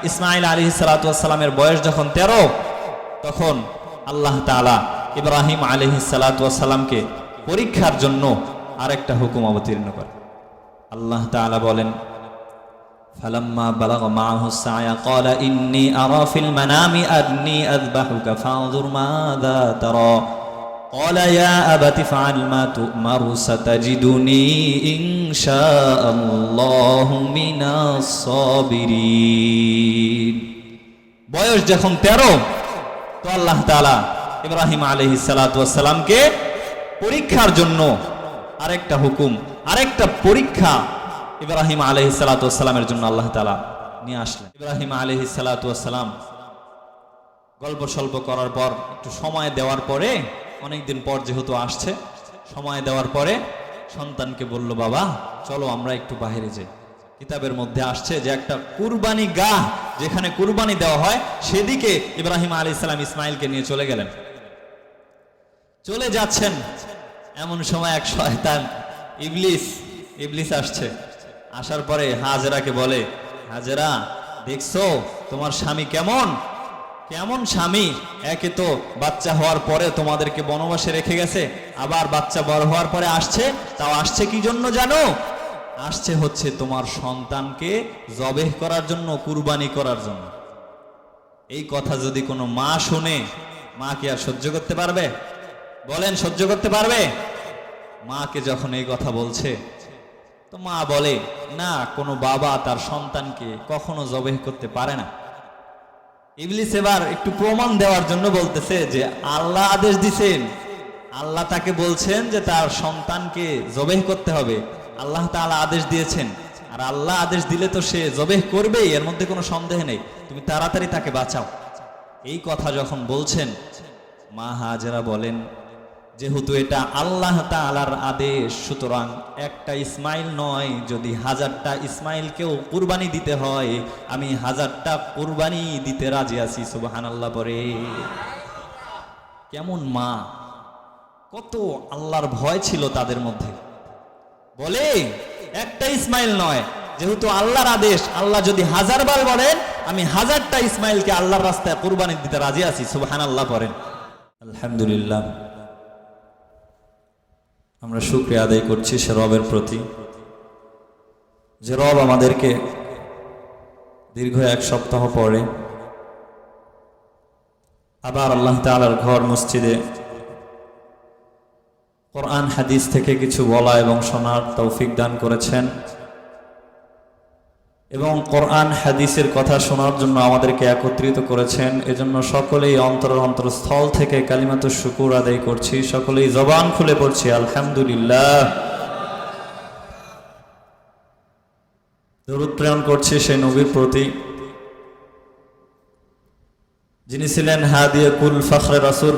ইসমাঈল আলাইহিস সালাতু ওয়াস সালামের বয়স যখন 13, তখন আল্লাহ তাআলা ইব্রাহিম আলাইহিস সালাতু ওয়াস সালামকে পরীক্ষার জন্য আরেকটা হুকুম অবতীর্ণ করেন। আল্লাহ তাআলা বলেন, ফালাম্মা বালাগা মাআহু সায়া ক্বালা ইন্নী আরা ফিল মানামি আন্নী আযবাহুকা ফানজুর মাযা তারা ক্বালা ইয়া আবাতি ফাআল মা তু'মারু সাতাজিদুনি ইনশাআল্লাহু মিনাস সাবিরিন। বয়স যখন 13, তো আল্লাহ তাআলা ইব্রাহিম আলাইহিস সালাতু ওয়াস সালামকে পরীক্ষার জন্য আরেকটা হুকুম, আরেকটা পরীক্ষা ইব্রাহিম আলাইহিস সালাতু ওয়াস সালামের জন্য আল্লাহ তাআলা নিয়ে আসলেন। ইব্রাহিম আলাইহিস সালাতু ওয়াস সালাম গল্প স্বল্প করার পর, একটু সময় দেওয়ার পরে, অনেকদিন পর যেহেতু আসছে, সময় দেওয়ার পরে সন্তানকে বলল, বাবা চলো আমরা একটু বাইরে যাই। কিতাবের মধ্যে আসছে যে একটা কুরবানি গাহ, যেখানে কুরবানি দেওয়া হয়, সেদিকে ইব্রাহিম আলাইহিস সালাম ইসমাঈলকে নিয়ে চলে গেলেন। চলে যাচ্ছেন, এমন সময় এক শয়তান ইবলিস আসছে। আসার পরে হাজেরাকে বলে, হাজেরা দেখছো তোমার স্বামী কেমন স্বামী, একে তো বাচ্চা হওয়ার পরে তোমাদেরকে বনবাসে রেখে গেছে, আবার বাচ্চা বড় হওয়ার পরে আসছে, তাও আসছে কি জন্য জানো? আসছে হচ্ছে তোমার সন্তানকে জবেহ করার জন্য, কুরবানি করার জন্য। এই কথা যদি কোনো মা শুনে, মা কি আর সহ্য করতে পারবে? বলেন, সহ্য করতে পারবে? মাকে যখন এই কথা বলছে, তো মা বলে, না, কোনো বাবা তার সন্তানকে কখনো জবেহ করতে পারে না। ইবলিস এবার একটু প্রমাণ দেওয়ার জন্য বলতেছে যে আল্লাহ আদেশ দিছেন, আল্লাহ তাকে বলছেন যে তার সন্তানকে জবেহ করতে হবে, আল্লাহ তাআলা আদেশ দিয়েছেন, আর আল্লাহ আদেশ দিলে তো সে জবেহ করবেই, এর মধ্যে কোনো সন্দেহ নেই, তুমি তাড়াতাড়ি তাকে বাঁচাও। এই কথা যখন বলছেন, মা হাজেরা বলেন, যেহেতু এটা আল্লাহ তাআলার আদেশ, সুতরাং একটা ইসমাইল নয়, যদি 1000টা ইসমাইলকেও কুরবানি দিতে হয়, আমি 1000টা কুরবানি দিতে রাজি আছি। সুবহানাল্লাহ পড়ে। কেমন মা, কত আল্লাহর ভয় ছিল তাদের মধ্যে। বলে, একটা ইসমাইল নয়, যেহেতু আল্লাহর আদেশ, আল্লাহ যদি 1000 বার বলেন, আমি 1000টা ইসমাইলকে আল্লাহর রাস্তায় কুরবানি দিতে রাজি আছি। সুবহানাল্লাহ পড়েন। আলহামদুলিল্লাহ, আমরা শুকরিয়া আদায় করছি সে রবের প্রতি, যে রব আমাদেরকে দীর্ঘ 1 সপ্তাহ পরে আবার আল্লাহ তাআলার ঘর মসজিদে কোরআন হাদিস থেকে কিছু বলা এবং শোনার তৌফিক দান করেছেন, এবং কোরআন হাদিসের কথা শোনার জন্য আমাদেরকে একত্রিত করেছেন। এজন্য সকলেই অন্তরস্থল থেকে কালিমাতুশ শুকুর আদায় করছি, সকলেই জবান খুলে পড়ছি আলহামদুলিল্লাহ। দরুদ প্রেরণ করছি সেই নবীর প্রতি, যিনি ছিলেন হাদিয়ে কুল ফখরে রাসূল,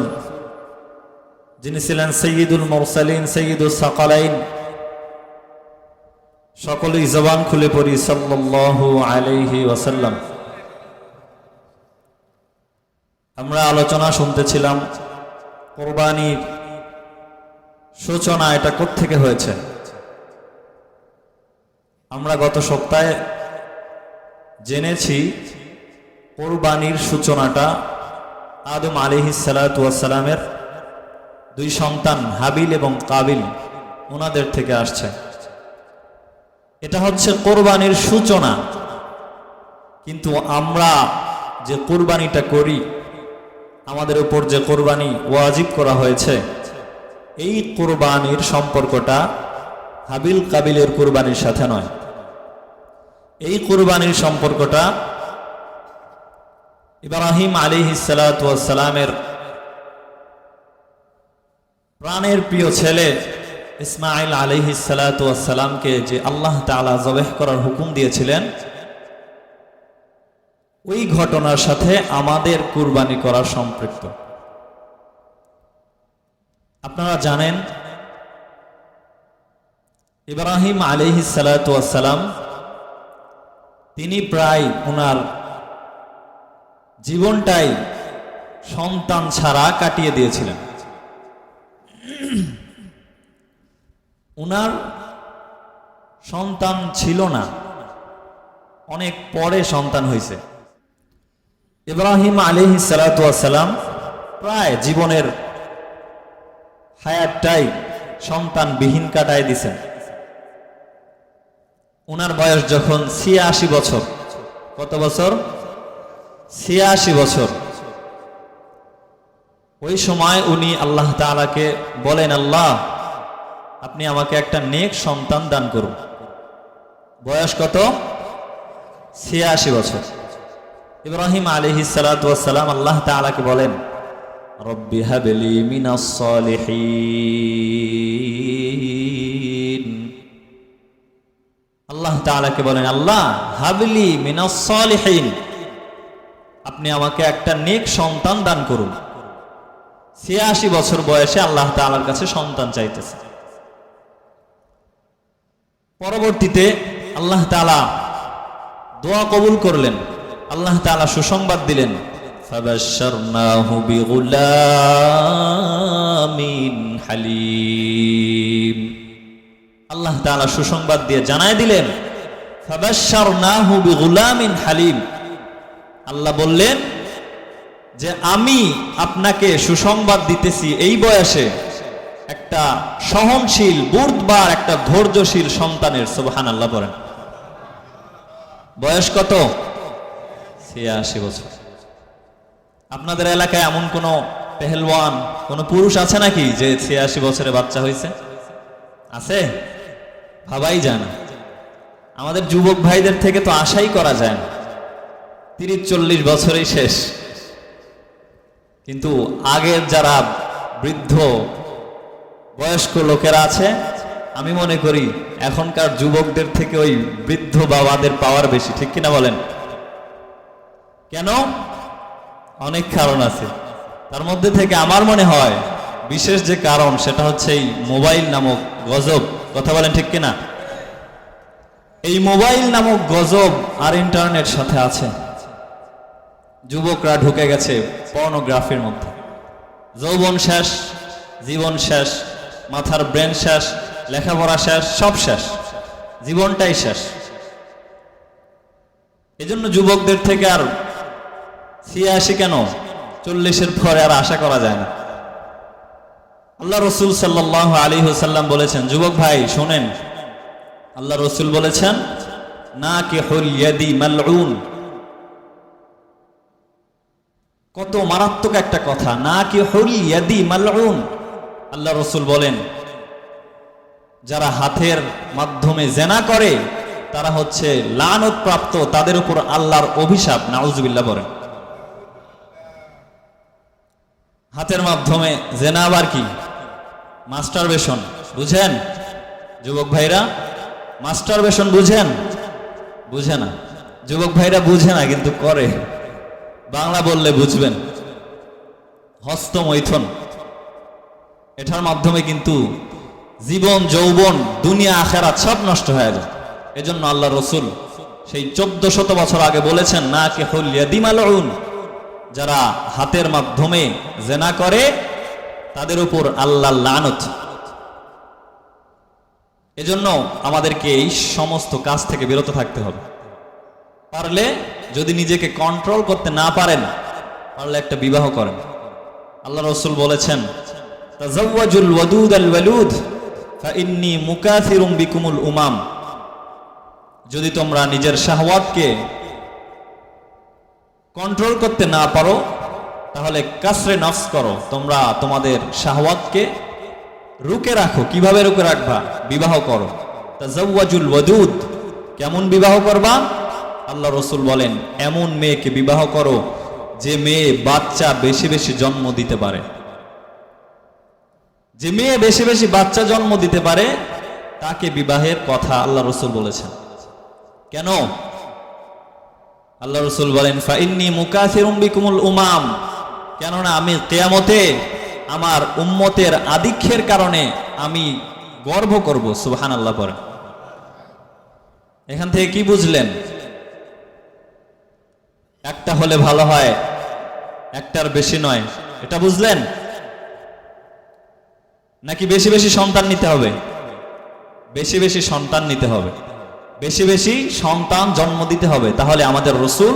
যিনি ছিলেন সাইয়্যিদুল মুরসালিন, সাইয়্যিদুস সাকালাইন। সকলেই জবান খুলে পড়ি সাল্লাল্লাহু আলাইহি ওয়াসাল্লাম। আমরা আলোচনা শুনতেছিলাম কুরবানির সূচনা, এটা কোত্থেকে হয়েছে। আমরা গত সপ্তাহে জেনেছি কুরবানির সূচনাটা আদম আলাইহিস সালাতু ওয়াস সালামের 2 সন্তান হাবিল এবং কাবিল, ওনাদের থেকে আসছে। এটা হচ্ছে কুরবানির সূচনা। কিন্তু আমরা যে কুরবানিটা করি, আমাদের উপর যে কুরবানি ওয়াজিব করা হয়েছে, এই কুরবানির সম্পর্কটা হাবিল কাবিলের কুরবানির সাথে নয়। এই কুরবানির সম্পর্কটা ইব্রাহিম আলাইহিস সালাতু ওয়াস সালামের প্রাণের প্রিয় ছেলে ইসমাঈল আলাইহিস সালাতু ওয়াস সালামকে যে আল্লাহ তাআলা জবেহ করার হুকুম দিয়েছিলেন, ওই ঘটনার সাথে আমাদের কুরবানি করা সম্পৃক্ত। আপনারা জানেন, ইব্রাহিম আলাইহিস সালাতু ওয়াস সালাম তিনি প্রায় ওনার জীবনটাই সন্তান ছাড়া কাটিয়ে দিয়েছিলেন। ওনার সন্তান ছিল না, অনেক পরে সন্তান হয়েছে। ইব্রাহিম আলাইহিস সালাতু ওয়াস সালাম প্রায় জীবনের হায়াতটাই সন্তানবিহীন কাটায় দিছেন। উনার বয়স যখন ৮৬ বছর, কত বছর? ৮৬ বছর। ওই সময় উনি আল্লাহ তাআলাকে বলেন, আল্লাহ আপনি আমাকে একটা নেক সন্তান দান করুন। বয়স কত? ৮৬ বছর। ইব্রাহিম আলাইহিস সালাতু ওয়াস সালাম আল্লাহ তাআলাকে বলেন, রব্বি হাবলি মিনাস সালিহিন। আল্লাহ তাআলাকে বলেন, আল্লাহ হাবলি মিনাস সালিহিন, আপনি আমাকে একটা নেক সন্তান দান করুন। ৮৬ বছর বয়সে আল্লাহ তাআলার কাছে সন্তান চাইতেছে। পরবর্তীতে আল্লাহ তাআলা দোয়া কবুল করলেন। আল্লাহ তাআলা সুসংবাদ দিলেন, ফাবাশশারনাহু বিগুলামিন হালিম। আল্লাহ তাআলা সুসংবাদ দিয়ে জানায় দিলেন, ফাবাশশারনাহু বিগুলামিন হালিম। আল্লাহ বললেন যে আমি আপনাকে সুসংবাদ দিতেছি এই বয়সে একটা সহনশীল, বুর্দবার, একটা ধৈর্যশীল সন্তানের। সুবহানাল্লাহ বলেন। বয়স কত? ৮৬ বছর। আপনাদের এলাকায় এমন কোন পেহেলওয়ান, কোন পুরুষ আছে নাকি যে ৮৬ বছরে বাচ্চা হয়েছে? আছে? ভাবাই যায় না। আমাদের যুবক ভাইদের থেকে তো আশাই করা যায় না, ৩০-৪০ বছরেই শেষ। কিন্তু আগের যারা বৃদ্ধ বয়স্ক লোকেরা আছে, আমি মনে করি এখনকার যুবকদের থেকে ওই বৃদ্ধ বাবাদের পাওয়ার বেশি, ঠিক কিনা বলেন? কেন? অনেক কারণ আছে। তার মধ্যে থেকে আমার মনে হয় বিশেষ যে কারণ, সেটা হচ্ছে এই মোবাইল নামক গজব। কথা বলেন ঠিক কিনা? এই মোবাইল নামক গজব আর ইন্টারনেট সাথে আছে। যুবকরা ঢুকে গেছে পর্নোগ্রাফির মধ্যে। যৌবন শেষ, জীবন শেষ, মাথার ব্রেন শেষ, লেখাপড়া শেষ, সব শেষ, জীবনটাই শেষ। এজন্য যুবকদের থেকে আর ৮৬ কেন, ৪০-এর পরে আর আশা করা যায় না। আল্লাহ রসুল সাল্লাল্লাহু আলাইহি ওয়াসাল্লাম বলেছেন, যুবক ভাই শোনেন, আল্লাহ রসুল বলেছেন, নাকিহুল ইয়াদি মালউন। কত মারাত্মক একটা কথা, নাকিহুল ইয়াদি মালউন। আল্লাহ রসুল বলেন, যারা হাতের মাধ্যমে জেনা করে তারা হচ্ছে লানত প্রাপ্ত, তাদের উপর আল্লাহর অভিশাপ। নাউজুবিল্লাহ বলেন। হাতের মাধ্যমে জেনা আবার কি? মাস্টারবেশন। বুঝেন যুবক ভাইরা? মাস্টারবেশন বুঝেন? বুঝে না। যুবক ভাইরা বুঝে না কিন্তু করে। বাংলা বললে বুঝবেন। হস্তমৈথুন, এটার মাধ্যমে কিন্তু জীবন, যৌবন, দুনিয়া, আখেরাত সব নষ্ট হয়ে যায়। এজন্য আল্লাহ রসুল সেই ১৪০০ বছর আগে বলেছেন, নাকিহুল ইয়াদি মালউন, যারা হাতের মাধ্যমে জেনা করে তাদের উপর আল্লাহর লানত। এজন্য আমাদেরকে এই সমস্ত কাজ থেকে বিরত থাকতে হবে। পারলে, যদি নিজেকে কন্ট্রোল করতে না পারেন, পারলে একটা বিবাহ করেন। আল্লাহ রসুল বলেছেন, তাজাওয়াজুল ওয়াদুদ আল ওয়ালুদ ফাইন্নী মুকাথিরুম বিকুমুল উমাম। যদি তোমরা নিজের শাহওয়াতকে কন্ট্রোল করতে না পারো, তাহলে কাসরে নফস করো, তোমরা তোমাদের শাহওয়াতকে রুকে রাখো। কিভাবে রুকে রাখবা? বিবাহ করো। তাজাওয়াজুল ওয়াদুদ। কেমন বিবাহ করবা? আল্লাহ রসুল বলেন, এমন মেয়েকে বিবাহ করো যে মেয়ে বাচ্চা বেশি বেশি জন্ম দিতে পারে। যে মেয়ে বেশি বেশি বাচ্চা জন্ম দিতে পারে তাকে বিবাহের কথা আল্লাহ রসুল বলেছেন। কেন? আল্লাহ রসুল বলেন, ফাইন্নী মুকাথিরুম বিকুমুল উমাম। কেননা আমি কিয়ামতে আমার উম্মতের আধিক্যের কারণে আমি গর্ব করব। সুবহানাল্লাহ পড়েন। এখান থেকে কি বুঝলেন? একটা হলে ভালো হয়, একটার বেশি নয়, এটা বুঝলেন? নাকি বেশি বেশি সন্তান নিতে হবে? বেশি বেশি সন্তান নিতে হবে, বেশি বেশি সন্তান জন্ম দিতে হবে। তাহলে আমাদের রসুল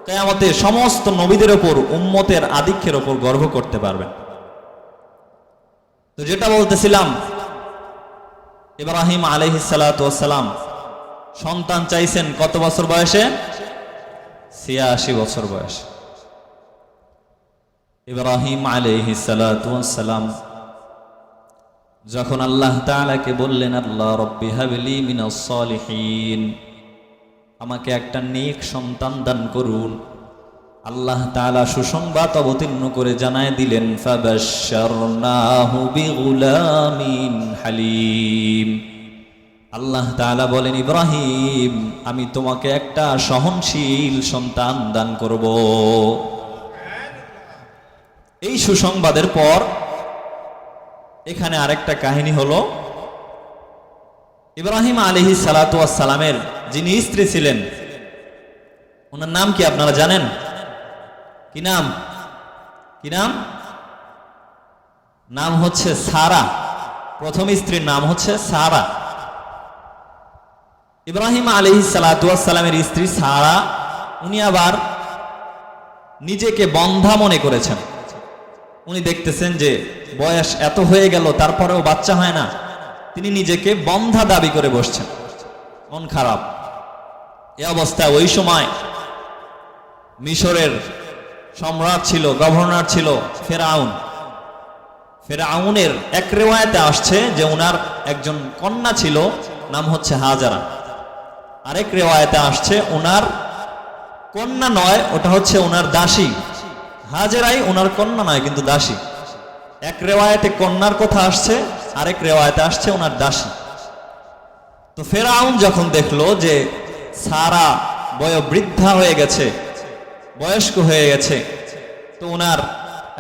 কিয়ামতে সমস্ত নবীদের উপর উম্মতের আধিক্যের উপর গর্ব করতে পারবেন। তো যেটা বলতেছিলাম, ইব্রাহিম আলাইহিস সালাতু ওয়াস সালাম সন্তান চাইছেন কত বছর বয়সে? 86 বছর বয়সে। ইব্রাহিম আলাইহিস সালাতু ওয়াস সালাম যখন আল্লাহ তাআলাকে বললেন, আল্লাহ রব্বি হাবলি মিনাস সালিহিন, আমাকে একটা নেক সন্তান দান করুন, আল্লাহ তাআলা সুসংবাদ অবতীর্ণ করে জানায় দিলেন, ফাবাশশারনাহু বিগুলামিন হালিম। আল্লাহ তাআলা বলেন, ইব্রাহিম আমি তোমাকে একটা সহনশীল সন্তান দান করব। এই সুসংবাদের পর এখানে আরেকটা কাহিনী হলো, ইব্রাহিম আলাইহিস সালাতু ওয়াস সালামের যিনি স্ত্রী ছিলেন, ওনার নাম কি আপনারা জানেন? কি নাম? কি নাম? নাম হচ্ছে সারা। প্রথম স্ত্রীর নাম হচ্ছে সারা। ইব্রাহিম আলাইহিস সালাতু ওয়াস সালামের স্ত্রী সারা, উনি আবার নিজেকে বন্ধা মনে করেছেন। উনি দেখতেছেন যে বয়স এত হয়ে গেল তারপরেও বাচ্চা হয় না, তিনি নিজেকে বন্ধা দাবি করে বসছেন, মন খারাপ। এই অবস্থায় ওই সময় মিশরের সম্রাট ছিল, গভর্নর ছিল ফেরাউন। ফেরাউনের এক রিওয়ায়াতে আসছে যে উনার একজন কন্যা ছিল, নাম হচ্ছে হাজারা। আরেক রিওয়ায়াতে আসছে উনার কন্যা নয়, ওটা হচ্ছে উনার দাসী। হাজেরাই ওনার কন্যা নয়, কিন্তু দাসী। এক রেওয়ায়েতে কন্যার কথা আসছে, আরেক রেওয়ায়েতে আসছে ওনার দাসী। তো ফেরাউন যখন দেখলো যে সারা বয়োবৃদ্ধা হয়ে গেছে, বয়স্ক হয়ে গেছে, তো ওনার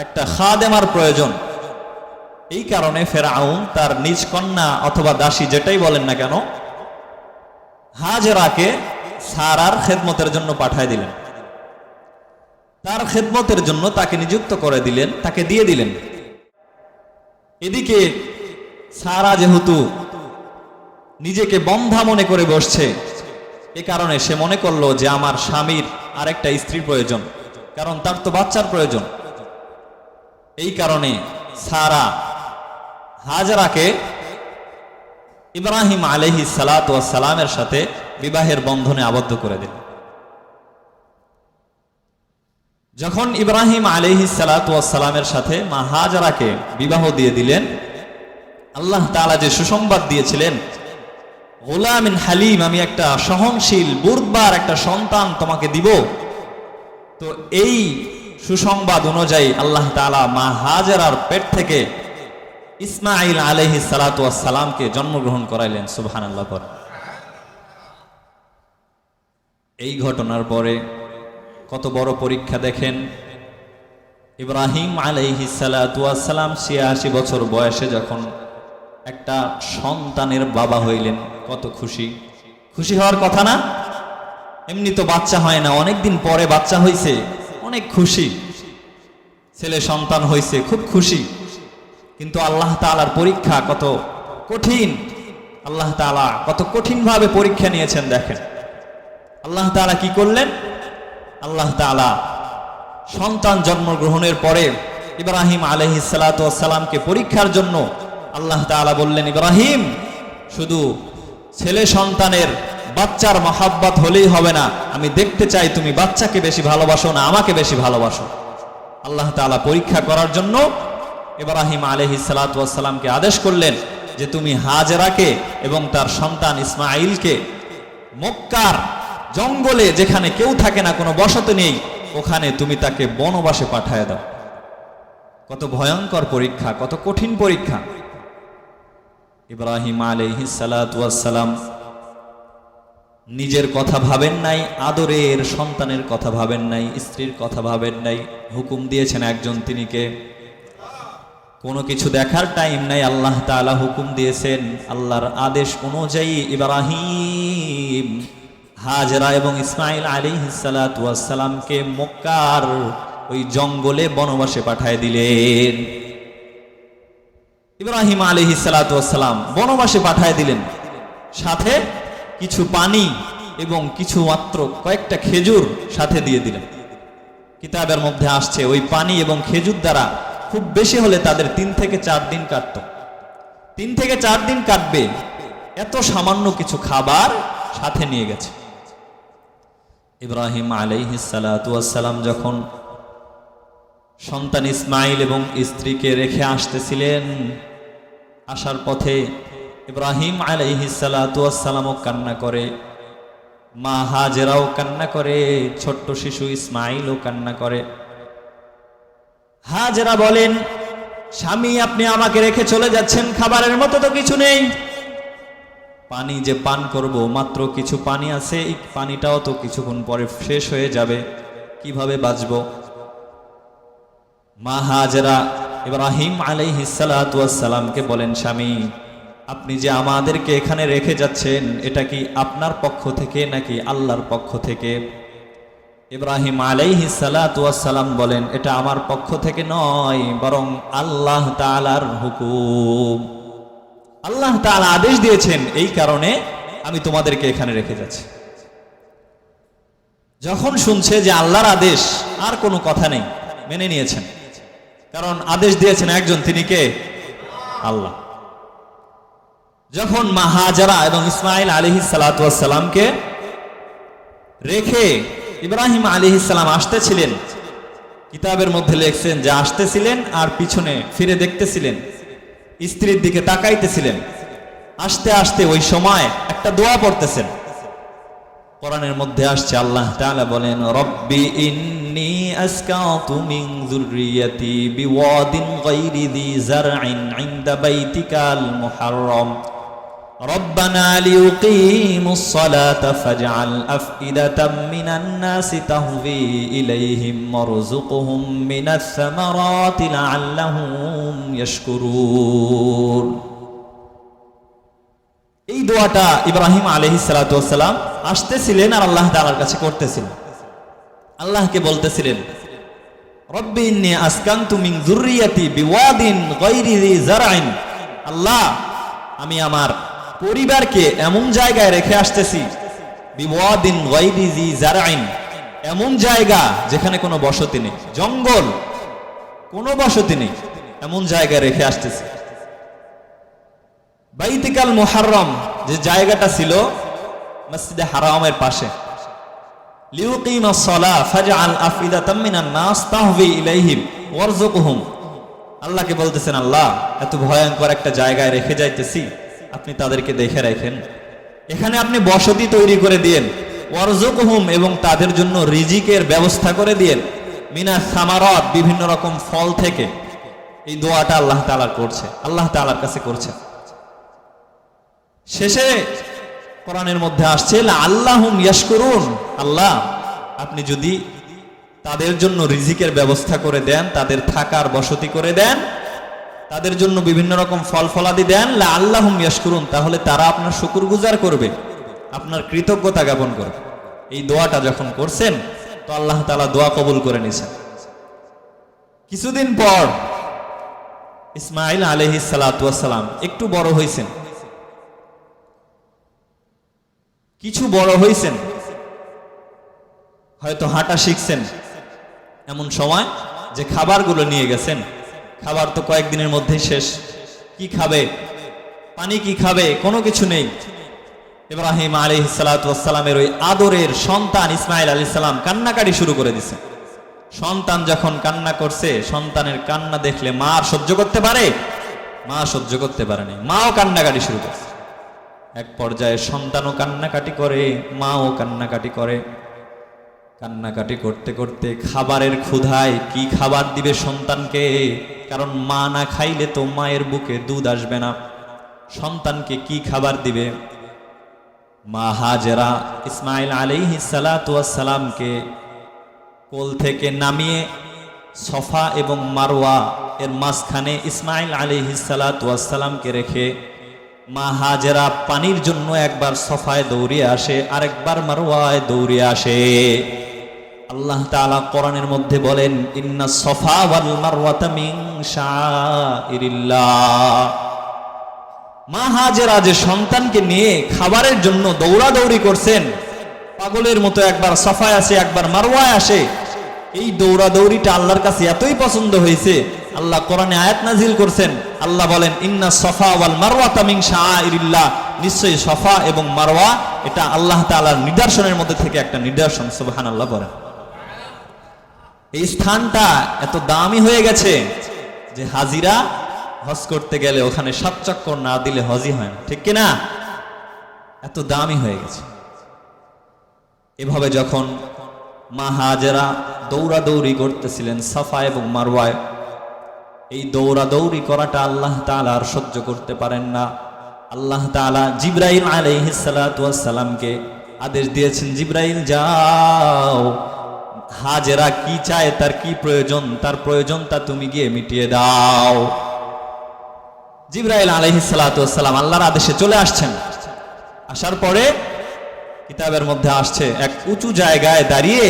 একটা খাদেমার প্রয়োজন। এই কারণে ফেরাউন তার নিজ কন্যা অথবা দাসী যেটাই বলেন না কেন, হাজেরাকে সারার খেদমতের জন্য পাঠায় দিলেন। তার খেদমতের জন্য তাকে নিযুক্ত করে দিলেন, তাকে দিয়ে দিলেন। এদিকে সারা যেহেতু নিজেকে বন্ধা মনে করে বসছে, এ কারণে সে মনে করলো যে আমার স্বামীর আরেকটা স্ত্রীর প্রয়োজন, কারণ তার তো বাচ্চার প্রয়োজন। এই কারণে সারা হাজরাকে ইব্রাহিম আলাইহিস সালাতু ওয়াস সালামের সাথে বিবাহের বন্ধনে আবদ্ধ করে দিলেন। যখন ইব্রাহিম আলাইহিস সালাতু ওয়াস সালামের সাথে মা হাজরাকে বিবাহ দিয়ে দিলেন, আল্লাহ তাআলা যে সুসংবাদ দিয়েছিলেন, গোলামিন হালিম, আমি একটা সহনশীল বুর্দবার একটা সন্তান তোমাকে দিব, তো এই সুসংবাদ অনুযায়ী আল্লাহ তাআলা মা হাজরার পেট থেকে ইসমাঈল আলাইহিস সালাতু ওয়াস সালামকে জন্মগ্রহণ করাইলেন। সুবহানাল্লাহ। এই ঘটনার পরে কত বড় পরীক্ষা দেখেন। ইব্রাহিম আলাইহিস সালাতু ওয়াস সালাম 86 বছর বয়সে যখন একটা সন্তানের বাবা হইলেন, কত খুশি। খুশি হওয়ার কথা না? এমনি তো বাচ্চা হয় না, অনেকদিন পরে বাচ্চা হইছে, অনেক খুশি। ছেলে সন্তান হইছে, খুব খুশি। কিন্তু আল্লাহ তাআলার পরীক্ষা কত কঠিন, আল্লাহ তাআলা কত কঠিনভাবে পরীক্ষা নিয়েছেন দেখেন। আল্লাহ তাআলা কি করলেন? আল্লাহ তাআলা সন্তান জন্মগ্রহণের পরে ইব্রাহিম আলাইহিস সালাতু ওয়াস সালামকে পরীক্ষার জন্য আল্লাহ তাআলা বললেন, ইব্রাহিম শুধু ছেলে সন্তানের বাচ্চার মহাব্বত হলেই হবে না, আমি দেখতে চাই তুমি বাচ্চাকে বেশি ভালোবাসো না আমাকে বেশি ভালোবাসো। আল্লাহ তাআলা পরীক্ষা করার জন্য ইব্রাহিম আলাইহিস সালাতু ওয়াস সালামকে আদেশ করলেন যে তুমি হাজরাকে এবং তার সন্তান ইসমাঈলকে মক্কার জঙ্গলে, যেখানে কেউ থাকে না, কোনো বসতি নেই, ওখানে তুমি তাকে বনবাসে পাঠায় দাও। কত ভয়ঙ্কর পরীক্ষা, কত কঠিন পরীক্ষা। ইব্রাহিম আলাইহিস সালাতু ওয়াস সালাম নিজের কথা ভাবেন নাই, আদরের সন্তানের কথা ভাবেন নাই, স্ত্রীর কথা ভাবেন নাই। হুকুম দিয়েছেন একজন, তিনি কে? কোনো কিছু দেখার টাইম নাই, আল্লাহ তাআলা হুকুম দিয়েছেন। আল্লাহর আদেশ অনুযায়ী ইব্রাহিম হাজরা এবং ইসমাঈল আলাইহিস সালাতু ওয়াস সালামকে মক্কার ওই জঙ্গলে বনবাসে পাঠায় দিলেন। ইব্রাহিম আলাইহিস সালাতু ওয়াস সালাম বনবাসে পাঠায় দিলেন, সাথে কিছু পানি এবং কিছু মাত্র কয়েকটা খেজুর সাথে দিয়ে দিলেন। কিতাবের মধ্যে আসছে ওই পানি এবং খেজুর দ্বারা খুব বেশি হলে তাদের 3 থেকে 4 দিন কাটত। 3 থেকে 4 দিন কাটবে, এত সামান্য কিছু খাবার সাথে নিয়ে গেছে। ইব্রাহিম আলাইহিস সালাতু ওয়াস সালাম যখন সন্তান ইসমাইল এবং স্ত্রীকে রেখে আসতেছিলেন, আসার পথে ইব্রাহিম আলাইহিস সালাতু ওয়াস সালামও কান্না করে, মা হাজেরাও কান্না করে, ছোট্ট শিশু ইসমাইলও কান্না করে। হাজেরা বলেন, স্বামী আপনি আমাকে রেখে চলে যাচ্ছেন, খাবারের মতো তো কিছু নেই, পানি যে পান করব মাত্র কিছু পানি আছে, এই পানিটাও তো কিছুক্ষণ পরে শেষ হয়ে যাবে, কিভাবে বাঁচব? মা হাজেরা ইব্রাহিম আলাইহিস সালাতু ওয়াস সালামকে বলেন, স্বামী আপনি যে আমাদেরকে এখানে রেখে যাচ্ছেন, এটা কি আপনার পক্ষ থেকে নাকি আল্লাহর পক্ষ থেকে? ইব্রাহিম আলাইহিস সালাতু ওয়াস সালাম বলেন, এটা আমার পক্ষ থেকে নয়, বরং আল্লাহ তাআলার হুকুম। আল্লাহ তাআলা আদেশ দিয়েছেন, এই কারণে আমি তোমাদেরকে এখানে রেখে যাচ্ছি। যখন শুনছে যে আল্লাহর আদেশ, আর কোনো কথা নেই, মেনে নিয়েছেন, কারণ আদেশ দিয়েছেন একজন, তিনি কে? আল্লাহ। যখন মা হাজেরা এবং ইসমাইল আলাইহিস সালাতু ওয়াস সালামকে রেখে ইব্রাহিম আলাইহিস সালাম আসতেছিলেন, কিতাবের মধ্যে লিখছেন যে আসতেছিলেন আর পিছনে ফিরে দেখতেছিলেন, স্ত্রীর দিকে তাকাইতেছিলেন। আসতে আসতে ওই সময় একটা দোয়া পড়তেছেন, কোরআনের মধ্যে আসছে, আল্লাহ তাআলা বলেন, রব্বি ইন্নী আসকাতু মিন যুররিয়াতি বিওয়াদিন গায়রি যী যারইন ইনদা বাইতিকাল মুহাররম রব্বানা লিয়ুকিমুস সালাতা ফাজআল আফইদাতাম মিনান নাসি তাহবি ইলাইহিম ওয়ারযুকহুম মিনাস সামারাতি লাআল্লাহুম ইয়াশকুরুন। এই দোয়াটা ইব্রাহিম আলাইহিস সালাতু ওয়াস সালাম আসতেছিলেন আর আল্লাহ তাআলার কাছে করতেছিলেন, আল্লাহকে বলতেছিলেন, রব্বি ইন্নী আসকানতু মিন যুররিয়াতি বিওয়াদিন গায়রি যী যারইন, আল্লাহ আমি আমার পরিবারকে এমন জায়গায় রেখে আসতেছি, বিওয়াদিন গায়রি যী যারইন, এমন জায়গা যেখানে কোনো বসতি নেই, জঙ্গল, কোনো বসতি নেই, এমন জায়গায় রেখে আসতেছি। বাইতিকাল মুহাররম, যে জায়গাটা ছিল মসজিদে হারামের পাশে, লিউকিমাস সালাহ ফাজআল আফইদাতাম মিনান নাস তাহবি ইলাইহিম ওয়ারযুকহুম, আল্লাহকে বলতেছেন, আল্লাহ এত ভয়ঙ্কর একটা জায়গায় রেখে যাইতেছি, আপনি তাদেরকে দেখে রাখেন, এখানে আপনি বসতি তৈরি করে দিয়েন, ওয়ারযুকহুম এবং তাদের জন্য রিজিকের ব্যবস্থা করে দিয়েন, মিনাস সামারাত বিভিন্ন রকম ফল থেকে। এই দোয়াটা আল্লাহ তাআলা করছে, আল্লাহ তাআলার কাছে করছে। শেষে কোরআনের মধ্যে আসছে, লাআল্লাহুম ইয়াশকুরুন, আল্লাহ আপনি যদি তাদের জন্য রিজিকের ব্যবস্থা করে দেন, তাদের থাকার বসতি করে দেন, তাদের জন্য বিভিন্ন রকম ফল ফলাদি দেন, লাআল্লাহুম ইয়াশকুরুন, তাহলে তারা আপনার শুকরগুজার করবে, আপনার কৃতজ্ঞতা জ্ঞাপন করবে। এই দোয়াটা যখন করছেন তো আল্লাহ তাআলা দোয়া কবুল করে নিয়েছেন। কিছুদিন পর ইসমাইল আলাইহিস সালাতু ওয়াস সালাম একটু বড় হয়েছেন, কিছু বড় হয়েছেন, হয়তো হাঁটা শিখছেন, এমন সময় যে খাবারগুলো নিয়ে গেছেন, খাবার তো কয়েকদিনের মধ্যেই শেষ, কি খাবে, পানি কি খাবে, কোনো কিছু নেই। ইব্রাহিম আলাইহিস সালাতু ওয়াস সালামের ওই আদরের সন্তান ইসমাইল আলাইহিস সালাম কান্নাকাটি শুরু করে দিয়েছে। সন্তান যখন কান্না করছে, সন্তানের কান্না দেখলে মা আর সহ্য করতে পারে? মা সহ্য করতে পারেনি, মাও কান্নাকাটি শুরু করছে। এক পর্যায়ে সন্তানও কান্নাকাটি করে, মাও কান্নাকাটি করে। কান্নাকাটি করতে করতে খাবারের ক্ষুধায় কি খাবার দিবে সন্তানকে, কারণ মা না খাইলে তো মায়ের বুকে দুধ আসবে না, সন্তানকে কি খাবার দিবে? মা হাজেরা ইসমাইল আলাইহিস সালাতু ওয়াস সালামকে কোল থেকে নামিয়ে সফা এবং মারওয়া এর মাঝখানে ইসমাইল আলাইহিস সালাতু ওয়াস সালামকে রেখে মা হাজেরা পানির জন্য একবার সফায় দৌড়িয়ে আসে, আরেকবার মারওয়ায় দৌড়িয়ে আসে। আল্লাহ তাআলা কোরআনের মধ্যে বলেন, ইন্নাস সফা ওয়াল মারওয়াতা মিন শাআইরিল্লাহ। মা হাজেরা যে সন্তানকে নিয়ে খাবারের জন্য দৌড়াদৌড়ি করছেন, পাগলের মতো একবার সফায় আসে একবার মারওয়ায় আসে, এই দৌড়াদৌড়িটা আল্লাহর কাছে এতই পছন্দ হয়েছে, আল্লাহ কোরআনে আয়াত নাজিল করছেন। আল্লাহ বলেন, ইন্না সফা ওয়াল মারওয়াতা মিন শাআইরিল্লাহ, নিশ্চয়ই সফা এবং মারওয়া এটা আল্লাহ তাআলার নিদর্শনের মধ্যে থেকে একটা নিদর্শন। সুবহানাল্লাহ বলেন। এই স্থানটা এত দামি হয়ে গেছে যে হাজিরা হজ করতে গেলে ওখানে 7 চক্কর না দিলে হজই হয় না, ঠিক কিনা? এত দামি হয়ে গেছে। এভাবে যখন মা হাজেরা দৌড়াদৌড়ি করতেছিলেন সাফা এবং মারওয়ায়, এই দৌড়াদৌড়ি করাটা আল্লাহ তাআলা আর সহ্য করতে পারেন না। আল্লাহ তাআলা জিবরাইল আলাইহিস সালাতু ওয়াস সালামকে আদেশ দিয়েছেন, জিবরাইল যাও, হাজেরা কি চায়, তার কি প্রয়োজন, তার প্রয়োজনটা তুমি গিয়ে মিটিয়ে দাও। জিবরাইল আলাইহিস সালাতু ওয়াস সালাম আল্লাহর আদেশে চলে আসছেন। আসার পরে কিতাবের মধ্যে আসছে, এক উঁচু জায়গায় দাঁড়িয়ে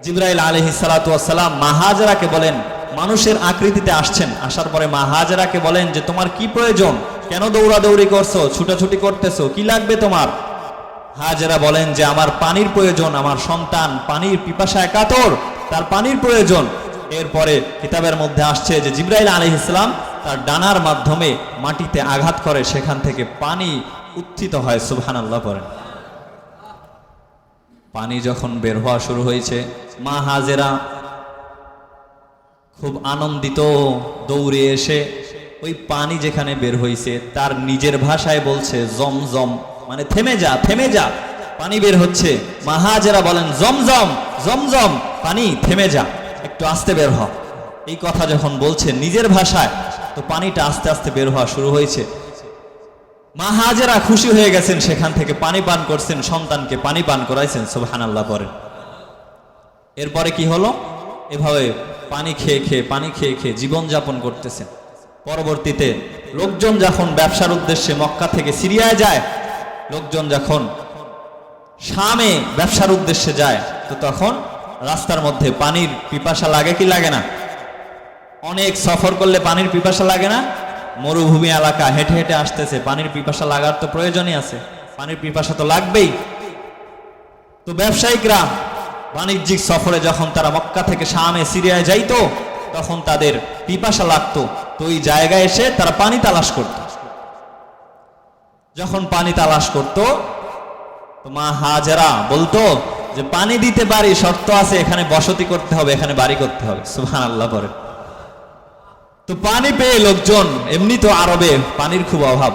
জিবরাইল আলাইহিস সালাতু ওয়াস সালাম মা হাজেরাকে বলেন, মানুষের আকৃতিতে আসছেন। আসার পরে মা হাজেরাকে বলেন যে তোমার কি প্রয়োজন, কেন দৌড়াদৌড়ি করছো, ছুটাছুটি করতেছো, কি লাগবে তোমার? হাজেরা বলেন যে আমার পানির প্রয়োজন, আমার সন্তান পানির পিপাসায় কাতর, তার পানির প্রয়োজন। এরপরে কিতাবের মধ্যে আসছে যে জিবরাইল আলাইহিস সালাম তার ডানার মাধ্যমে মাটিতে আঘাত করে, সেখান থেকে পানি উত্থিত হয়। সুবহানাল্লাহ পড়েন। পানি যখন বের হওয়া শুরু হয়েছে, মা হাজেরা খুব আনন্দিত, দৌড়ে এসে ওই পানি যেখানে বের হয়েছে তার নিজের ভাষায় বলছে জমজম, মানে থেমে যা, থেমে যা, পানি বের হচ্ছে। মা হাজেরা বলেন জমজম, জমজম, পানি থেমে যা, একটু আস্তে বের হ। এই কথা যখন বলছে নিজের ভাষায়, তো পানিটা আস্তে আস্তে বের হওয়া শুরু হয়েছে। মা হাজেরা খুশি হয়ে গেছেন, সেখান থেকে পানি পান করছেন, সন্তানকে পানি পান করাইছেন। সুবহানাল্লাহ পড়েন। এরপরে কি হলো? এভাবে পানি খেয়ে খেয়ে, পানি খেয়ে খেয়ে জীবন যাপন করতেছেন। পরবর্তীতে লোকজন যখন ব্যবসার উদ্দেশ্যে মক্কা থেকে সিরিয়ায় যায়, লোকজন যখন শামে ব্যবসার উদ্দেশ্যে যায়, তো তখন রাস্তার মধ্যে পানির পিপাসা লাগে কি লাগে না? অনেক সফর করলে পানির পিপাসা লাগে না? মরুভূমি এলাকা হেঁটে হেঁটে আসতেছে, পানির পিপাসা লাগার তো প্রয়োজনই আছে, পানির পিপাসা তো লাগবেই। তো ব্যবসায়িকরা বাণিজ্যিক সফরে যখন তারা মক্কা থেকে শামে সিরিয়ায় যাইতো, তখন তাদের পিপাসা লাগতো, তো ওই জায়গায় এসে তারা পানি তালাশ করত। যখন পানি তালাশ করত, তো মা হাজেরা বলতো যে পানি দিতে পারি, শর্ত আছে, এখানে বসতি করতে হবে, এখানে বাড়ি করতে হবে। সুবহানাল্লাহ পড়ে। তো পানি পেয়ে লোকজন, এমনি তো আরবে পানির খুব অভাব,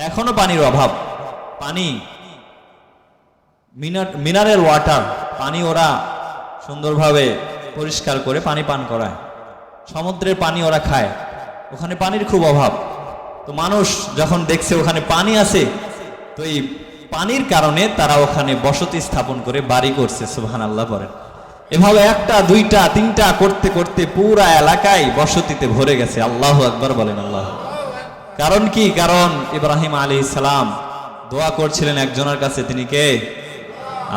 এখনো পানির অভাব, পানি মিনারেল ওয়াটার, পানি ওরা সুন্দরভাবে পরিষ্কার করে পানি পান করায়, সমুদ্রের পানি ওরা খায়, ওখানে পানির খুব অভাব। তো মানুষ যখন দেখছে ওখানে পানি আছে, তো এই পানির কারণে তারা ওখানে বসতি স্থাপন করে বাড়ি করছে। সুবহানাল্লাহ পড়েন। এভাবে একটা, দুইটা, তিনটা করতে করতে পুরা এলাকায় বসতিতে ভরে গেছে। আল্লাহু আকবার বলেন। আল্লাহ। কারণ কি? কারণ ইব্রাহিম আলাইহিস সালাম দোয়া করছিলেন একজনের কাছে, তিনি কে?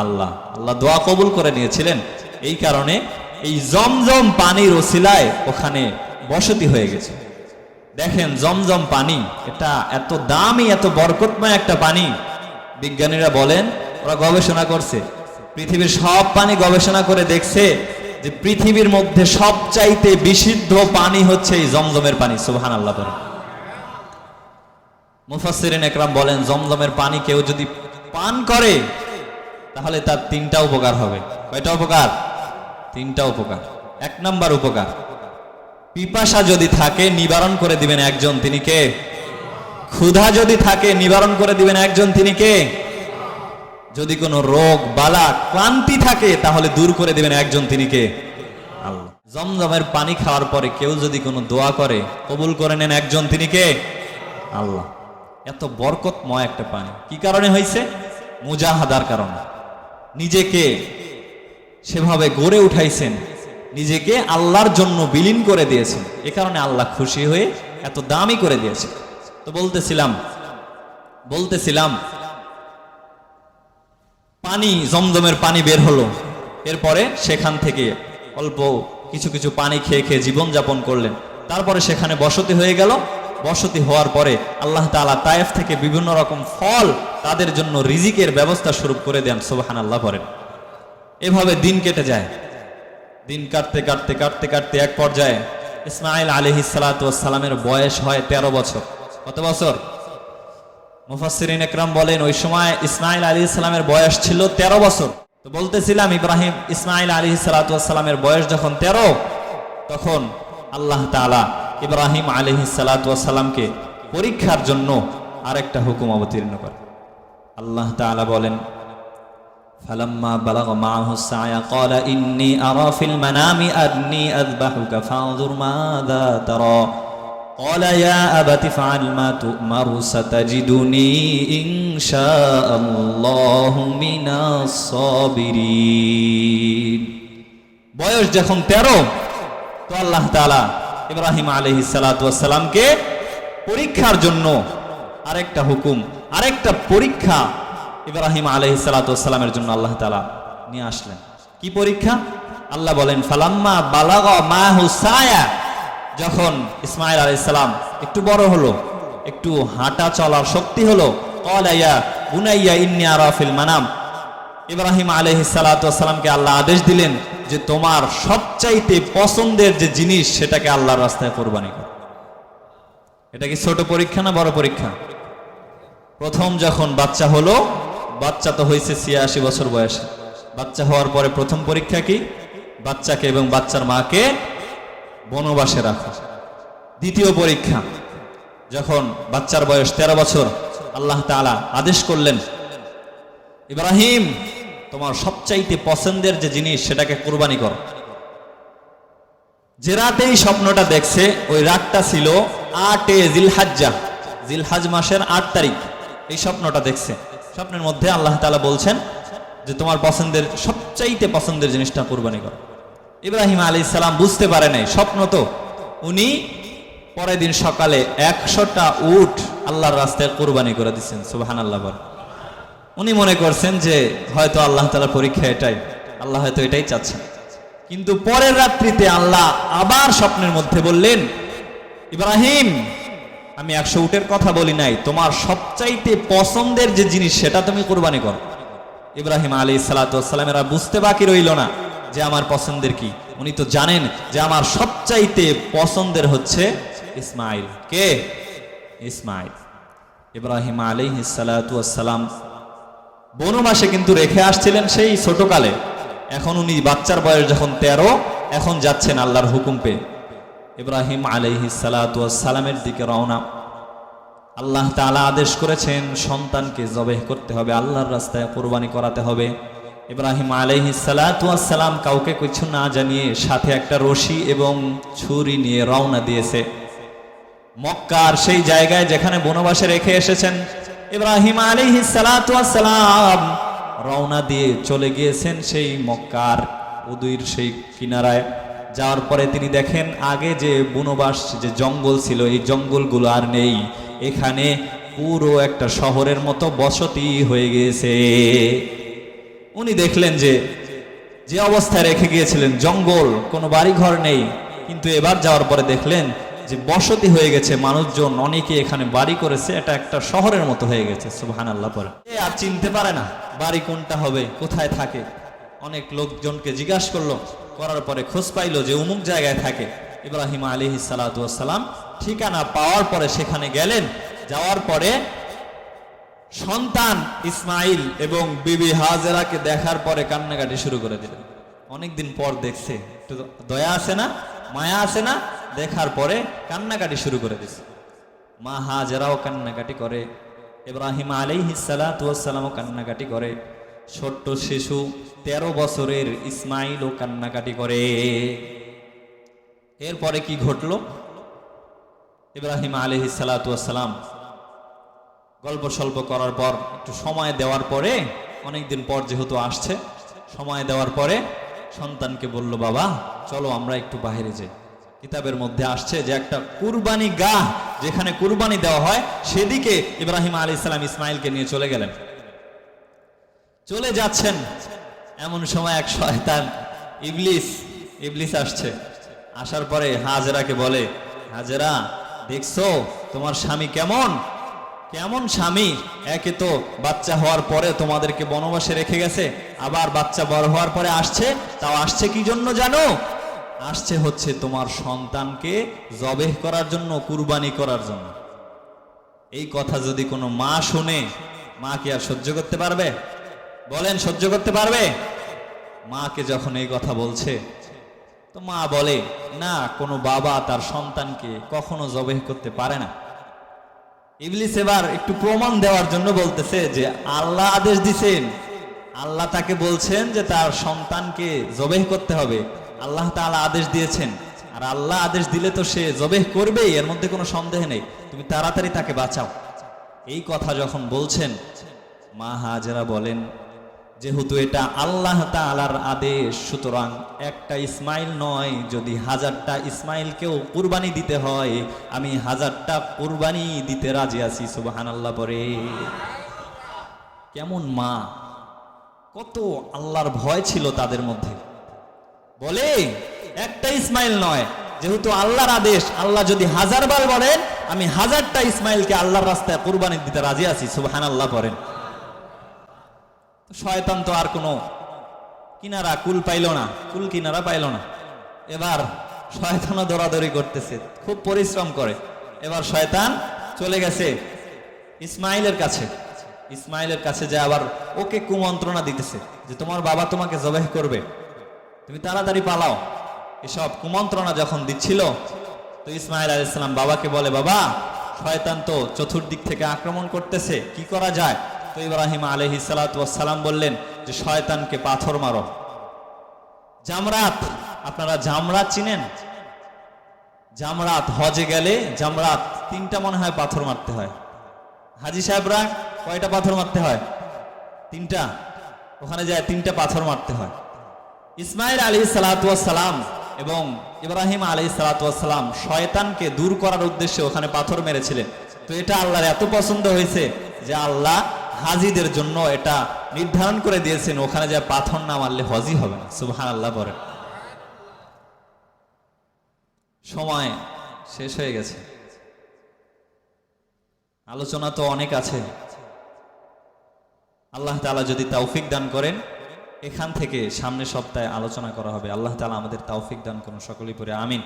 আল্লাহ। আল্লাহ দোয়া কবুল করে নিয়েছিলেন। এই কারণে এই জমজম পানির ওসিলায় ওখানে বসতি হয়ে গেছে। দেখেন জমজম পানি, এটা এত দামি, এত বরকতময় একটা পানি। বিজ্ঞানীরা বলেন, ওরা গবেষণা করছে, পৃথিবীর সব পানি গবেষণা করে দেখছে যে পৃথিবীর মধ্যে সবচাইতে বিশুদ্ধ পানি হচ্ছে এই জমজমের পানি। সুবহানাল্লাহ বলেন। মুফাসসিরিন একরাম বলেন, জমজমের পানি কেউ যদি পান করে তাহলে তার 3টা উপকার হবে। কয়টা উপকার? 3টা উপকার। 1 নাম্বার উপকার, পিপাসা যদি থাকে নিবারণ করে দিবেন একজন, তিনি কে? ক্ষুধা যদি থাকে নিবারণ করে দিবেন একজন, তিনি কে? যদি কোনো রোগ বালা ক্লান্তি থাকে তাহলে দূর করে দিবেন একজন, তিনি কে? আল্লাহ। জমজমের পানি খাওয়ার পরে কেউ যদি কোনো দোয়া করে কবুল করে নেন একজন, তিনি কে? আল্লাহ। এত বরকতময় একটা পানি কি কারণে হয়েছে? মুজাহাদার কারণে। নিজেকে সেভাবে গড়ে উঠাইছেন, নিজেকে আল্লাহর জন্য বিলীন করে দিয়েছেন, এ কারণে আল্লাহ খুশি হয়ে এত দামি করে দিয়েছেন। তো বলতেছিলাম পানি, জমজমের পানি বের হলো, এরপরে সেখান থেকে অল্প কিছু কিছু পানি খেয়ে খেয়ে জীবন যাপন করলেন। তারপরে সেখানে বসতি হয়ে গেল। বসতি হওয়ার পরে আল্লাহ তাআলা তায়েফ থেকে বিভিন্ন রকম ফল তাদের জন্য রিজিকের ব্যবস্থা শুরু করে দেন। সুবহানাল্লাহ বলেন। এভাবে দিন কেটে যায়। দিন কাটতে কাটতে কাটতে কাটতে এক পর্যায়ে ইসমাইল আলাইহিস সালাতু ওয়াস সালামের বয়স হয় 13 বছর। কত বছর? মুফাসসিরিন একরাম বলেন ওই সময় ইসমাইল আলাইহিস সালামের বয়স ছিল 13 বছর। তো বলতেছিলাম ইসমাইল আলাইহিস সালাতু ওয়াস সালামের বয়স যখন 13, তখন আল্লাহ তাআলা ইব্রাহিম আলাইহিস সালাতু ওয়াস সালামকে পরীক্ষার জন্য আরেকটা হুকুম অবতীর্ণ করে। আল্লাহ তাআলা বলেন, ফালাম্মা বালাগা মাআহু সায়া ক্বালা ইন্নী আরা ফিল মানামি আন্নী আযবাহুকা ফানজুর মাযা তারা ক্বালা ইয়া আবাতি ফাআল মা তু'মারু সাতাজিদুনি ইনশাআল্লাহু মিনাস সাবিরিন। বয়স যখন 13, তো আল্লাহ তাআলা ইব্রাহিম আলাইহিস সালাতু ওয়াস সালামকে পরীক্ষার জন্য আরেকটা হুকুম, আরেকটা পরীক্ষা ইব্রাহিম আলাইহিস সালাতু ওয়াস সালামের জন্য আল্লাহ তাআলা নিয়ে আসলেন। কি পরীক্ষা? আল্লাহ বলেন, ফালাম্মা বালাগা মাহু সায়া, যখন ইসমাইল আলাইহিস সালাম একটু বড় হলো, একটু হাঁটা চলার শক্তি হলো, ক্বালা ইয়া বুনাইয়া ইন্নী আরা ফিল মানাম, ইব্রাহিম আলাইহিস সালাতু ওয়াস সালামকে আল্লাহ আদেশ দিলেন যে তোমার সবচাইতে পছন্দের যে জিনিস সেটাকে আল্লাহর রাস্তায় কুরবানি করো। এটা কি ছোট পরীক্ষা না বড় পরীক্ষা? প্রথম যখন বাচ্চা হলো, বাচ্চা তো হয়েছে 86 বছর বয়সে, বাচ্চা হওয়ার পরে প্রথম পরীক্ষা কি? বাচ্চাকে এবং বাচ্চার মাকে বনবাসে রাখা। দ্বিতীয় পরীক্ষা যখন বাচ্চার বয়স 13 বছর, আল্লাহ তাআলা আদেশ করলেন, ইব্রাহিম তোমার সবচাইতে পছন্দের যে জিনিস সেটাকে কুরবানি করো। যে রাতেই স্বপ্নটা দেখছে ওই রাতটা ছিল 8 জিলহজ্জা, জিলহজ মাসের 8 তারিখ এই স্বপ্নটা দেখছে। স্বপ্নের মধ্যে আল্লাহ তাআলা বলছেন যে তোমার পছন্দের সবচাইতে পছন্দের জিনিসটা কুরবানি করো। ইব্রাহিম আলাইহিস সালাম বুঝতে পারে নাই, স্বপ্ন তো। উনি পরের দিন সকালে 100টা উট আল্লাহর রাস্তায় কুরবানি করে দিচ্ছেন। সুবহানাল্লাহ বল। উনি মনে করছেন যে হয়তো আল্লাহ তাআলার পরীক্ষা এটাই, আল্লাহ হয়তো এটাই চাচ্ছেন। কিন্তু পরের রাত্রিতে আল্লাহ আবার স্বপ্নের মধ্যে বললেন, ইব্রাহিম আমি 100 উটের কথা বলি নাই, তোমার সবচাইতে পছন্দের যে জিনিস সেটা তুমি কুরবানি করো। ইব্রাহিম আলাইহিস সালাতু ওয়াস সালাম এরা বুঝতে বাকি রইল না যে আমার পছন্দের কি। উনি তো জানেন যে আমার সবচাইতে পছন্দের হচ্ছে ইসমাইল। কে? ইসমাইল। ইব্রাহিম আলাইহিস সালাতু ওয়াস সালাম বনবাসে কিন্তু রেখে আসছিলেন সেই ছোটকালে। এখন উনি বাচ্চার বয়স যখন 13, এখন যাচ্ছেন আল্লাহর হুকুম পেয়ে। ইব্রাহিম আলাইহিস সালাতু ওয়াস সালামের দিকে রওনা। আল্লাহ তাআলা আদেশ করেছেন সন্তানকে জবেহ করতে হবে, আল্লাহর রাস্তায় কুরবানি করাতে হবে। ইব্রাহিম আলাইহিস সালাতু ওয়াস সালাম কাউকে কিছু না জানিয়ে সাথে একটা রশি এবং ছুরি নিয়ে রওনা দিয়েছে মক্কার সেই জায়গায় যেখানে বনবাসে রেখে এসেছেন। ইব্রাহিম আলাইহিস সালাতু ওয়াস সালাম রওনা দিয়ে চলে গিয়েছেন সেই মক্কার উদুইর সেই কিনারায়। যাওয়ার পরে তিনি দেখেন আগে যে বনবাস যে জঙ্গল ছিল এই জঙ্গলগুলো আর নেই, এখানে পুরো একটা শহরের মতো বসতি হয়ে গিয়েছে। উনি দেখলেন যে যে অবস্থায় রেখে গিয়েছিলেন জঙ্গল, কোনো বাড়ি ঘর নেই, কিন্তু এবার যাওয়ার পরে দেখলেন যে বসতি হয়ে গেছে, মানুষজন অনেকে এখানে বাড়ি করেছে, এটা একটা শহরের মতো হয়ে গেছে। সুবহানাল্লাহ পড়ে। আর চিনতে পারে না বাড়ি কোনটা হবে, কোথায় থাকে। অনেক লোকজনকে জিজ্ঞাসা করলো, করার পরে খোঁজ পাইলো যে অমুক জায়গায় থাকে। ইব্রাহিম আলাইহিস সালাতু ওয়াস সালাম ঠিকানা পাওয়ার পরে সেখানে গেলেন। যাওয়ার পরে সন্তান ইসমাইল এবং বিবি হাজেরাকে দেখার পরে কান্নাকাটি শুরু করে দিলেন। অনেকদিন পর দেখছে, একটু দয়া আছে না, মায়া আছে না, দেখার পরে কান্নাকাটি শুরু করে দিছে। মা হাজেরাও কান্নাকাটি করে, ইব্রাহিম আলাইহিস সালাতু ওয়াস সালামও কান্নাকাটি করে, ছোট্ট শিশু 13 বছরের ইসমাইলও কান্নাকাটি করে। এরপরে কি ঘটলো? ইব্রাহিম আলাইহিস সালাতু ওয়াস সালাম গল্প স্বল্প করার পর একটু সময় দেওয়ার পরে, অনেকদিন পর যেহেতু আসছে, সময় দেওয়ার পরে সন্তানকে বলল, বাবা চলো আমরা একটু বাইরে যাই। কিতাবের মধ্যে আসছে যে একটা কুরবানি গাহ যেখানে কুরবানি দেওয়া হয় সেদিকে ইব্রাহিম আলাইহিস সালাম ইসমাইলকে নিয়ে চলে গেলেন। চলে যাচ্ছেন, এমন সময় এক শয়তান ইবলিস আসছে। আসার পরে হাজেরাকে বলে, হাজেরা দেখছো তোমার স্বামী কেমন? কেমন স্বামী, একে তো বাচ্চা হওয়ার পরে তোমাদেরকে বনবাসে রেখে গেছে, আবার বাচ্চা বড় হওয়ার পরে আসছে, তাও আসছে কি জন্য জানো? আসছে হচ্ছে তোমার সন্তানকে জবেহ করার জন্য, কুরবানি করার জন্য। এই কথা যদি কোনো মা শুনে, মা কি আর সহ্য করতে পারবে? বলেন, সহ্য করতে পারবে? মাকে যখন এই কথা বলছে, তো মা বলে না, কোনো বাবা তার সন্তানকে কখনো জবেহ করতে পারে না। ইবলিস এবার একটু প্রমাণ দেওয়ার জন্য বলতেছে যে আল্লাহ আদেশ দিছেন, আল্লাহ তাকে বলছেন যে তার সন্তানকে জবেহ করতে হবে, আল্লাহ তাআলা আদেশ দিয়েছেন, আর আল্লাহ আদেশ দিলে তো সে জবেহ করবেই, এর মধ্যে কোনো সন্দেহ নেই, তুমি তাড়াতাড়ি তাকে বাঁচাও। এই কথা যখন বলছেন, মা হাজেরা বলেন যেহেতু এটা আল্লাহ তাআলার আদেশ, সুতরাং একটা ইসমাইল নয়, যদি 1000টা ইসমাইলকেও কুরবানি দিতে হয়, আমি 1000টা কুরবানি দিতে রাজি আছি। সুবহানাল্লাহ পরে। কেমন মা, কত আল্লাহর ভয় ছিল তাদের মধ্যে। বলে একটা ইসমাইল নয়, যেহেতু আল্লাহর আদেশ, আল্লাহ যদি 1000 বার বলেন, আমি 1000টা ইসমাইলকে আল্লাহর রাস্তায় কুরবানি দিতে রাজি আছি। সুবহানাল্লাহ পড়েন। শয়তান তো আর কোনো কিনারা কুল পাইল না, কুল কিনারা পাইল না। এবার শয়তানও দৌড়াদৌড়ি করতেছে, খুব পরিশ্রম করে। এবার শয়তান চলে গেছে ইসমাইলের কাছে। ইসমাইলের কাছে যে আবার ওকে কুমন্ত্রণা দিতেছে যে তোমার বাবা তোমাকে জবেহ করবে, তুমি তাড়াতাড়ি পালাও। এসব কুমন্ত্রণা যখন দিচ্ছিল, তো ইসমাইল আলাইহিস সালাম বাবাকে বলে, বাবা শয়তান তো চতুর্দিক থেকে আক্রমণ করতেছে, কি করা যায়? তো ইব্রাহিম আলাইহিস সালাতু ওয়াস সালাম বললেন যে শয়তানকে পাথর মারো। জামরাত, আপনারা জামরাত চিনেন? জামরাত, হজে গেলে জামরাত 3টা মনে হয় পাথর মারতে হয়। হাজী সাহেবরা কয়টা পাথর মারতে হয়? 3টা। ওখানে যায় 3টা পাথর মারতে হয়। ইসমাইল আলাইহিস সালাতু ওয়াস সালাম এবং ইব্রাহিম আলাইহিস সালাতু ওয়াস সালাম শয়তানকে দূর করার উদ্দেশ্যে ওখানে পাথর মেরেছিলেন। তো এটা আল্লাহর এত পছন্দ হয়েছে যে আল্লাহ হাজিদের জন্য এটা নির্ধারণ করে দিয়েছেন, ওখানে যা পাথর না মারলে হজই হবে না। সুবহানাল্লাহ বলেন। সময় শেষ হয়ে গেছে, আলোচনা তো অনেক আছে। আল্লাহ তাআলা যদি তৌফিক দান করেন, এখান থেকে সামনের সপ্তাহে আলোচনা করা হবে। আল্লাহ তাআলা আমাদের তৌফিক দান করুন, সকলেই পড়ে আমিন।